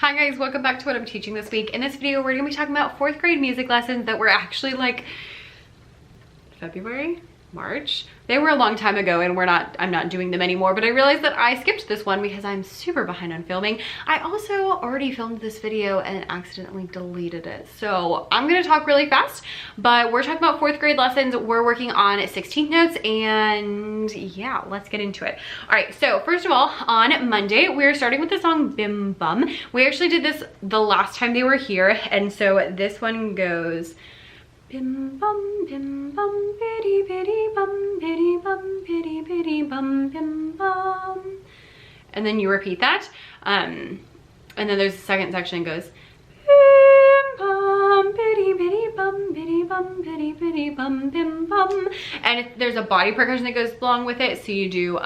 Hi guys, welcome back to what I'm teaching this week. In this video, we're gonna be talking about 4th grade music lessons that were actually like February, March. They were a long time ago and I'm not doing them anymore, but I realized that I skipped this one because I'm super behind on filming. I also already filmed this video and accidentally deleted it. So I'm gonna talk really fast, but we're talking about 4th grade lessons. We're working on 16th notes and yeah, let's get into it. All right, so first of all, on Monday, we're starting with the song Bim Bum. We actually did this the last time they were here. And so this one goes, bim bum, biddy biddy bum, biddy bum, biddy biddy bum, bim bum. And then you repeat that. And then there's a second section that goes, bim bum, biddy biddy bum, biddy bum, biddy biddy bum, bim bum. And there's a body percussion that goes along with it. So you do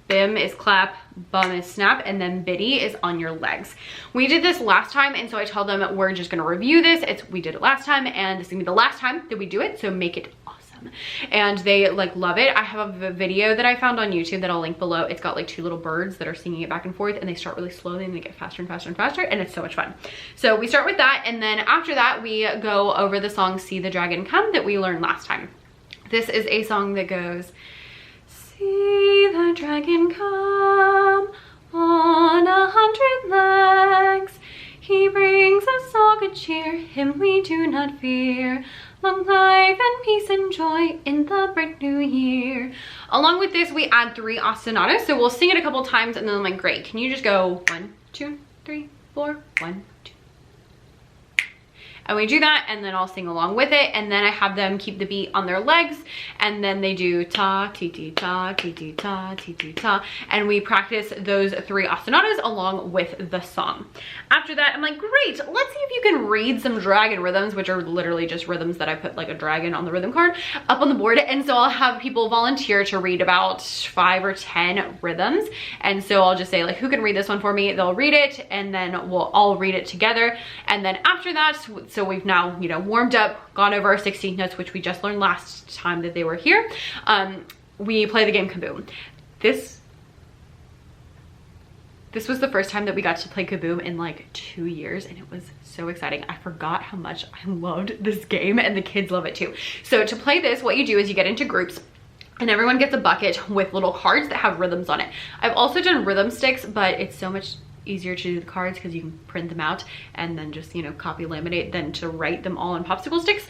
bim is clap, bum is snap, and then biddy is on your legs. We did this last time, and so I told them we're just gonna review this. We did it last time, and this is gonna be the last time that we do it, so make it awesome. And they like love it. I have a video that I found on YouTube that I'll link below. It's got like 2 little birds that are singing it back and forth, and they start really slowly and they get faster and faster and faster, and it's so much fun. So we start with that, and then after that we go over the song See the Dragon Come that we learned last time. This is a song that goes, see the dragon come on 100 legs. He brings us all good cheer, him we do not fear. Long life and peace and joy in the bright new year. Along with this, we add 3 ostinatos. So we'll sing it a couple times and then I'm like, great, can you just go 1, 2, 3, 4, 1, 2. And we do that, and then I'll sing along with it, and then I have them keep the beat on their legs, and then they do ta, ti, ti, ta, ti, ti, ta, ti, ti, ta, and we practice those 3 ostinatos along with the song. After that, I'm like, great, let's see if you can read some dragon rhythms, which are literally just rhythms that I put like a dragon on the rhythm card up on the board, and so I'll have people volunteer to read about 5 or 10 rhythms, and so I'll just say like, who can read this one for me? They'll read it, and then we'll all read it together, and then after that, so we've now, you know, warmed up, gone over our 16th notes, which we just learned last time that they were here. We play the game Kaboom. This was the first time that we got to play Kaboom in like 2 years, and it was so exciting. I forgot how much I loved this game, and the kids love it too. So to play this, what you do is you get into groups, and everyone gets a bucket with little cards that have rhythms on it. I've also done rhythm sticks, but it's so much easier to do the cards because you can print them out and then just, you know, copy laminate than to write them all on popsicle sticks.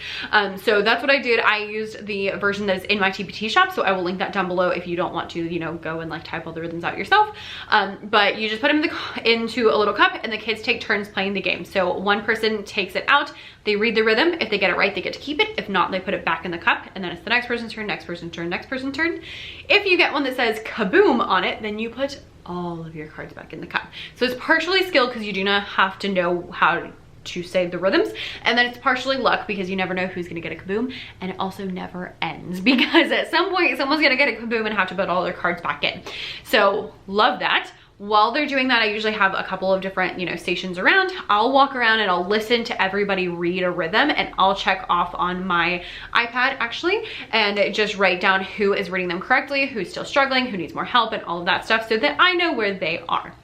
So that's what I did. I used the version that is in my TPT shop, so I will link that down below if you don't want to, you know, go and like type all the rhythms out yourself. But you just put them into a little cup, and the kids take turns playing the game. So one person takes it out, they read the rhythm. If they get it right, they get to keep it. If not, they put it back in the cup, and then it's the next person's turn, next person's turn, next person's turn. If you get one that says Kaboom on it, then you put all of your cards back in the cup. So it's partially skill because you do not have to know how to say the rhythms, and then it's partially luck because you never know who's gonna get a Kaboom, and it also never ends because at some point someone's gonna get a Kaboom and have to put all their cards back in. So love that. While they're doing that, I usually have a couple of different, you know, stations around. I'll walk around and I'll listen to everybody read a rhythm, and I'll check off on my iPad actually, and just write down who is reading them correctly, who's still struggling, who needs more help, and all of that stuff so that I know where they are.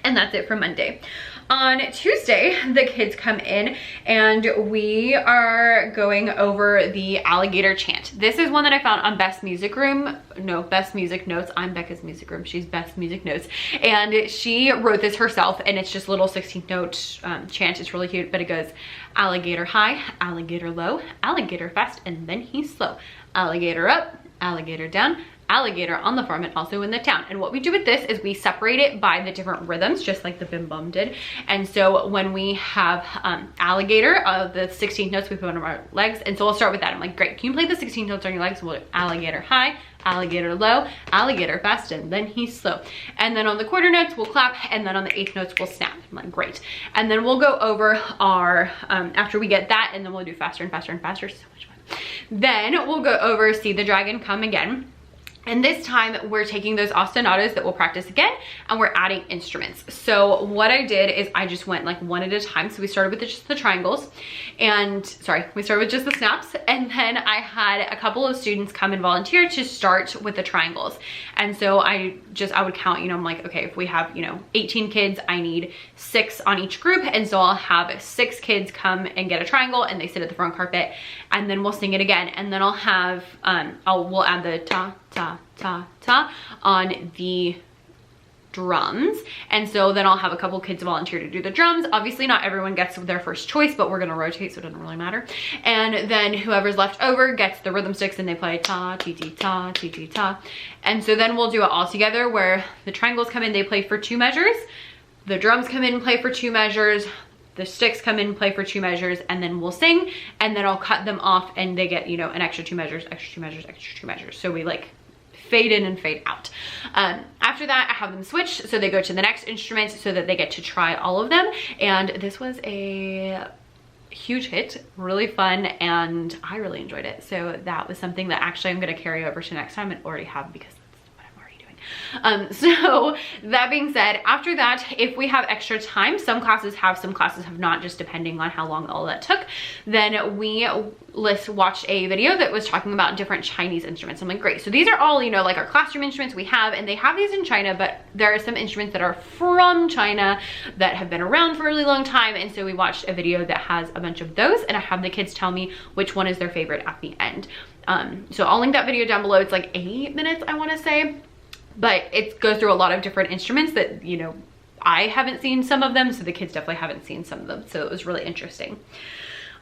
And that's it for Monday. On Tuesday, the kids come in and we are going over the Alligator chant. This is one that I found on Best Music Notes. I'm Becca's music room. She's Best Music Notes. And she wrote this herself, and it's just a little 16th note chant. It's really cute, but it goes alligator high, alligator low, alligator fast, and then he's slow. Alligator up, alligator down, alligator on the farm and also in the town. And what we do with this is we separate it by the different rhythms, just like the Bim Bum did. And so when we have alligator, the 16th notes we put on our legs, and so we'll start with that. I'm like, great, can you play the 16th notes on your legs? We'll do alligator high, alligator low, alligator fast, and then he's slow. And then on the quarter notes we'll clap, and then on the 8th notes we'll snap. I'm like, great. And then we'll go over our after we get that, and then we'll do faster and faster and faster. So much fun. Then we'll go over See the Dragon Come again. And this time we're taking those ostinatos that we'll practice again and we're adding instruments. So what I did is I just went like one at a time. So we started with just the triangles and we started with just the snaps. And then I had a couple of students come and volunteer to start with the triangles. And so I would count, you know, I'm like, okay, if we have, you know, 18 kids, I need 6 on each group. And so I'll have 6 kids come and get a triangle and they sit at the front carpet and then we'll sing it again. And then I'll have, we'll add the ta, ta, ta, ta on the drums. And so then I'll have a couple kids volunteer to do the drums. Obviously not everyone gets their first choice, but we're gonna rotate, so it doesn't really matter. And then whoever's left over gets the rhythm sticks and they play ta, ti, ti, ta, ti, ti, ta. And so then we'll do it all together where the triangles come in, they play for 2 measures. The drums come in and play for 2 measures. The sticks come in and play for 2 measures, and then we'll sing, and then I'll cut them off and they get, you know, an extra 2 measures, extra 2 measures, extra 2 measures. So we like fade in and fade out. After that, I have them switch, so they go to the next instrument so that they get to try all of them. And this was a huge hit, really fun, and I really enjoyed it. So that was something that actually I'm gonna carry over to next time and already have because so that being said, after that, if we have extra time, some classes have not, just depending on how long all that took, then we watched a video that was talking about different Chinese instruments. I'm like, great. So these are all, you know, like our classroom instruments we have, and they have these in China, but there are some instruments that are from China that have been around for a really long time. And so we watched a video that has a bunch of those, and I have the kids tell me which one is their favorite at the end. So I'll link that video down below. It's like 8 minutes, I want to say. But it goes through a lot of different instruments that, you know, I haven't seen some of them, so the kids definitely haven't seen some of them. So it was really interesting.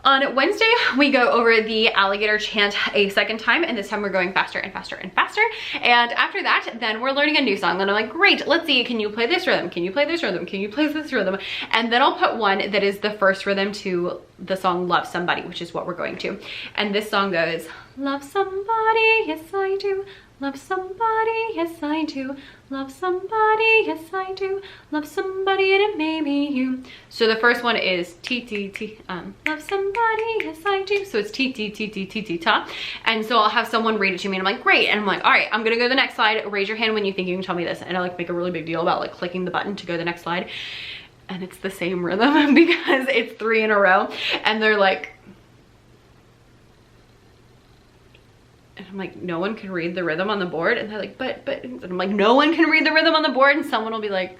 On Wednesday, we go over the Alligator chant a second time, and this time we're going faster and faster and faster. And after that, then we're learning a new song. And I'm like, great, let's see, can you play this rhythm? Can you play this rhythm? Can you play this rhythm? And then I'll put one that is the first rhythm to the song Love Somebody, which is what we're going to. And this song goes, love somebody, yes I do. Love somebody, yes I do. Love somebody, yes I do. Love somebody and it may be you. So the first one is T T T. Love somebody, yes I do. So it's T T T T T T ta. And so I'll have someone read it to me, and I'm like, great. And I'm like, all right, I'm gonna go to the next slide. Raise your hand when you think you can tell me this. And I like make a really big deal about like clicking the button to go to the next slide. And it's the same rhythm because it's 3 in a row. And they're like, and I'm like, no one can read the rhythm on the board. And they're like, but, and I'm like, no one can read the rhythm on the board. And someone will be like,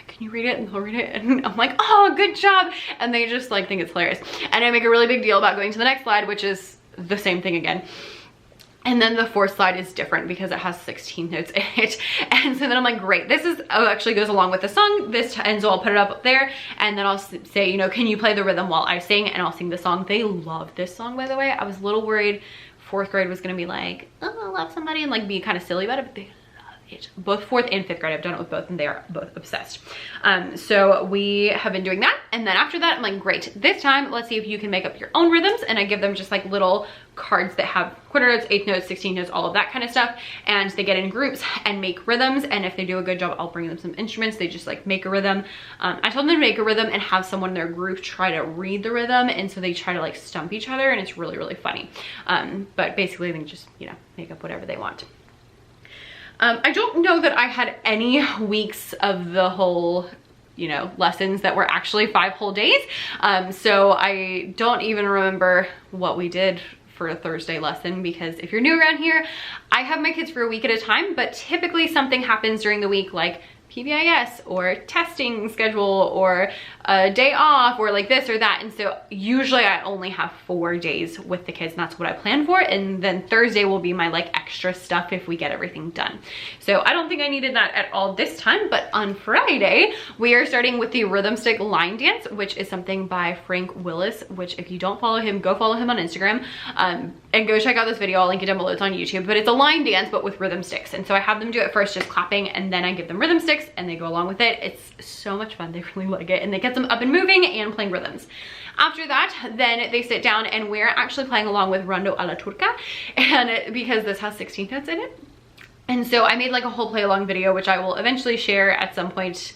can you read it? And they'll read it. And I'm like, oh, good job. And they just like think it's hilarious. And I make a really big deal about going to the next slide, which is the same thing again. And then the 4th slide is different because it has 16 notes in it. And so then I'm like, great, this is, actually goes along with the song. And so I'll put it up there, and then I'll say, you know, can you play the rhythm while I sing? And I'll sing the song. They love this song, by the way. I was a little worried 4th grade was gonna be like, oh, I love somebody, and like be kind of silly about it, but they love it. Both 4th and 5th grade, I've done it with both, and they are both obsessed. So we have been doing that. And then after that, I'm like, great, this time, let's see if you can make up your own rhythms. And I give them just like little cards that have quarter notes, 8th notes, 16 notes, all of that kind of stuff. And they get in groups and make rhythms. And if they do a good job, I'll bring them some instruments. They just like make a rhythm. I told them to make a rhythm and have someone in their group try to read the rhythm. And so they try to like stump each other, and it's really, really funny. But basically they just, you know, make up whatever they want. I don't know that I had any weeks of the whole, you know, lessons that were actually 5 whole days. So I don't even remember what we did for a Thursday lesson, because if you're new around here, I have my kids for a week at a time, but typically something happens during the week, like PBIS or testing schedule or a day off or like this or that. And so usually I only have 4 days with the kids, and that's what I plan for. And then Thursday will be my like extra stuff if we get everything done. So I don't think I needed that at all this time. But on Friday, we are starting with the rhythm stick line dance, which is something by Frank Willis, which if you don't follow him, go follow him on Instagram, and go check out this video. I'll link it down below. It's on YouTube, but it's a line dance, but with rhythm sticks. And so I have them do it first, just clapping, and then I give them rhythm sticks and they go along with it. It's so much fun. They really like it, and they get them up and moving and playing rhythms. After that, then they sit down and we're actually playing along with Rondo Alla Turca, and because this has 16 notes in it. And so I made like a whole play along video, which I will eventually share at some point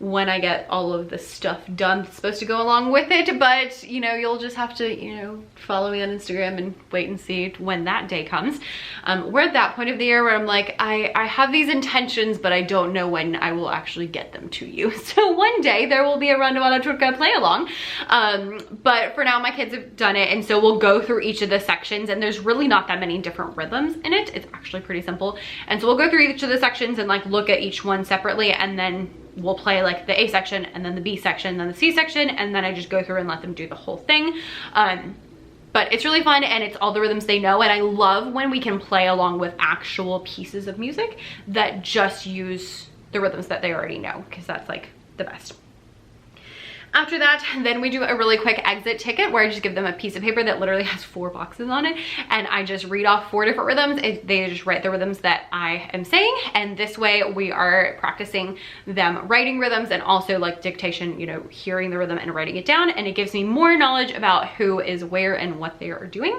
when I get all of the stuff done that's supposed to go along with it. But you know, you'll just have to, you know, follow me on Instagram and wait and see when that day comes. We're at that point of the year where I'm like, I have these intentions, but I don't know when I will actually get them to you. So one day there will be a Rondo alla Turca play along. But for now my kids have done it, and so we'll go through each of the sections, and there's really not that many different rhythms in it. It's actually pretty simple. And so we'll go through each of the sections and like look at each one separately, and then we'll play like the A section and then the B section, and then the C section, and then I just go through and let them do the whole thing. But it's really fun, and it's all the rhythms they know, and I love when we can play along with actual pieces of music that just use the rhythms that they already know, because that's like the best. After that, then we do a really quick exit ticket where I just give them a piece of paper that literally has 4 boxes on it, and I just read off 4 different rhythms. They just write the rhythms that I am saying, and this way we are practicing them writing rhythms and also like dictation, you know, hearing the rhythm and writing it down, and it gives me more knowledge about who is where and what they are doing.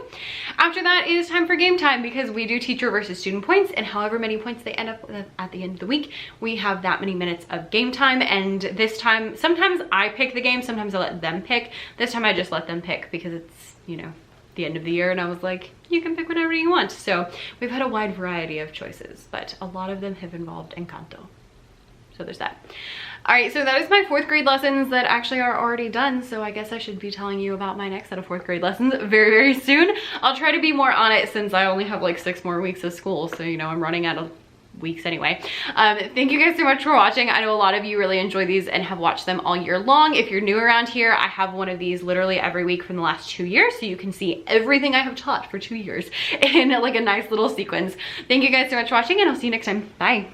After that, it is time for game time, because we do teacher versus student points, and however many points they end up with at the end of the week, we have that many minutes of game time. And this time, sometimes I pick the game, sometimes I let them pick. This time I just let them pick because it's, you know, the end of the year, and I was like, you can pick whatever you want. So we've had a wide variety of choices, but a lot of them have involved Encanto. So there's that. All right, so that is my 4th grade lessons that actually are already done. So I guess I should be telling you about my next set of 4th grade lessons very, very soon. I'll try to be more on it since I only have like 6 more weeks of school. So, you know, I'm running out of weeks anyway. Thank you guys so much for watching. I know a lot of you really enjoy these and have watched them all year long. If you're new around here, I have one of these literally every week from the last 2 years, so you can see everything I have taught for 2 years in like a nice little sequence. Thank you guys so much for watching, and I'll see you next time. Bye.